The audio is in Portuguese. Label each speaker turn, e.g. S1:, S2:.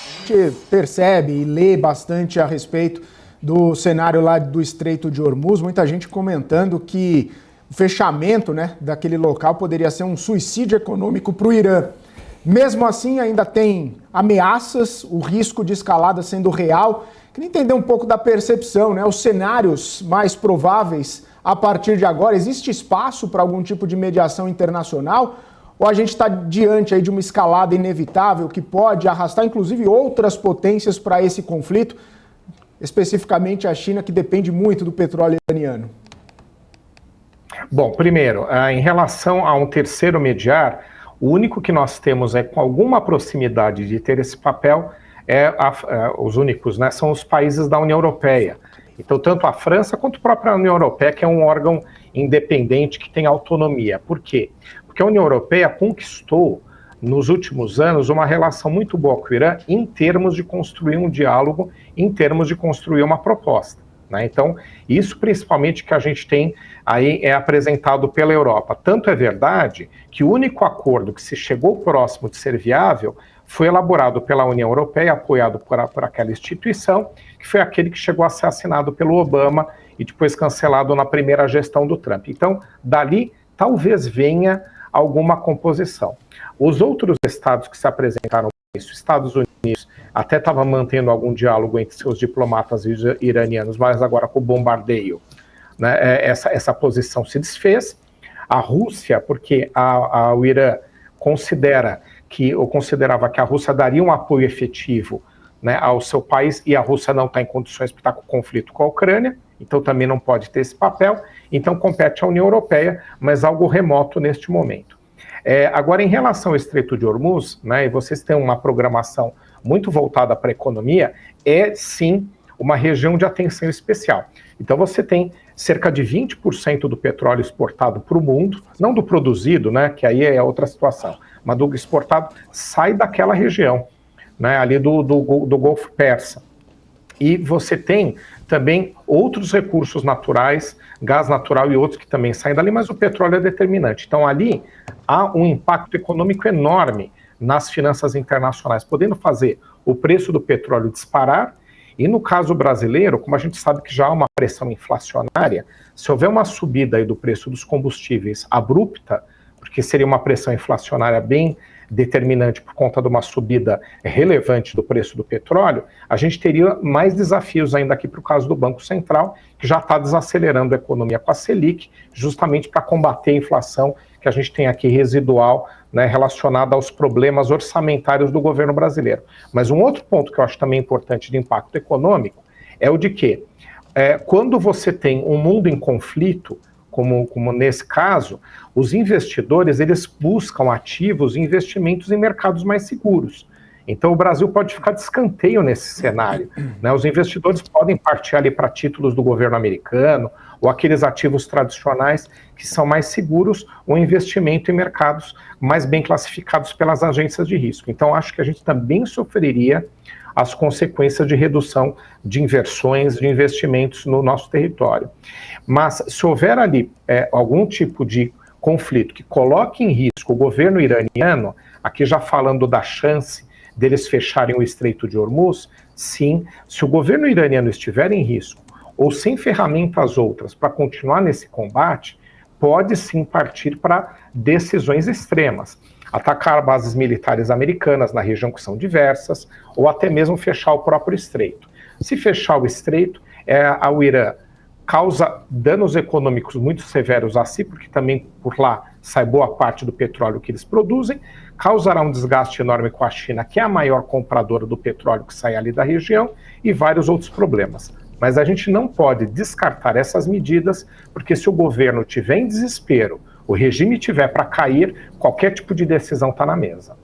S1: A gente percebe e lê bastante a respeito do cenário lá do Estreito de Hormuz, muita gente comentando que o fechamento, né, daquele local poderia ser um suicídio econômico para o Irã. Mesmo assim, ainda tem ameaças, o risco de escalada sendo real. Queria entender um pouco da percepção, né, os cenários mais prováveis a partir de agora. Existe espaço para algum tipo de mediação internacional? Ou a gente está diante aí de uma escalada inevitável que pode arrastar, inclusive, outras potências para esse conflito, especificamente a China, que depende muito do petróleo iraniano?
S2: Bom, primeiro, em relação a um terceiro mediar, o único que nós temos com alguma proximidade de ter esse papel os únicos, né, são os países da União Europeia. Então, tanto a França quanto a própria União Europeia, que é um órgão independente que tem autonomia. Por quê? Porque a União Europeia conquistou, nos últimos anos, uma relação muito boa com o Irã em termos de construir um diálogo, em termos de construir uma proposta, né? Então, isso principalmente que a gente tem aí é apresentado pela Europa. Tanto é verdade que o único acordo que se chegou próximo de ser viável foi elaborado pela União Europeia, apoiado por aquela instituição, que foi aquele que chegou a ser assinado pelo Obama e depois cancelado na primeira gestão do Trump. Então, dali, talvez venha alguma composição. Os outros estados que se apresentaram para isso, Estados Unidos, até estava mantendo algum diálogo entre seus diplomatas iranianos, mas agora com o bombardeio, né, essa posição se desfez. A Rússia, porque o Irã considerava que a Rússia daria um apoio efetivo, né, ao seu país, e a Rússia não está em condições de estar com conflito com a Ucrânia, então também não pode ter esse papel, então compete à União Europeia, mas algo remoto neste momento. Agora, em relação ao Estreito de Hormuz, né, e vocês têm uma programação muito voltada para a economia, é sim uma região de atenção especial. Então você tem cerca de 20% do petróleo exportado para o mundo, não do produzido, né, que aí é outra situação, mas do exportado sai daquela região, né, ali do Golfo Persa. E você tem também outros recursos naturais, gás natural e outros que também saem dali, mas o petróleo é determinante. Então ali há um impacto econômico enorme nas finanças internacionais, podendo fazer o preço do petróleo disparar. E no caso brasileiro, como a gente sabe que já há uma pressão inflacionária, se houver uma subida aí do preço dos combustíveis abrupta, porque seria uma pressão inflacionária bem determinante por conta de uma subida relevante do preço do petróleo, a gente teria mais desafios ainda aqui para o caso do Banco Central, que já está desacelerando a economia com a Selic, justamente para combater a inflação que a gente tem aqui residual, né, relacionada aos problemas orçamentários do governo brasileiro. Mas um outro ponto que eu acho também importante de impacto econômico é o de que, quando você tem um mundo em conflito, como nesse caso, os investidores, eles buscam ativos e investimentos em mercados mais seguros. Então o Brasil pode ficar de escanteio nesse cenário, né? Os investidores podem partir ali para títulos do governo americano ou aqueles ativos tradicionais que são mais seguros, ou investimento em mercados mais bem classificados pelas agências de risco. Então acho que a gente também sofreria as consequências de redução de inversões, de investimentos no nosso território. Mas se houver ali algum tipo de conflito que coloque em risco o governo iraniano, aqui já falando da chance deles fecharem o Estreito de Hormuz, sim, se o governo iraniano estiver em risco ou sem ferramentas outras para continuar nesse combate, pode sim partir para decisões extremas. Atacar bases militares americanas na região, que são diversas, ou até mesmo fechar o próprio estreito. Se fechar o estreito, o Irã causa danos econômicos muito severos a si, porque também por lá sai boa parte do petróleo que eles produzem, causará um desgaste enorme com a China, que é a maior compradora do petróleo que sai ali da região, e vários outros problemas. Mas a gente não pode descartar essas medidas, porque se o governo tiver em desespero, o regime tiver para cair, qualquer tipo de decisão está na mesa.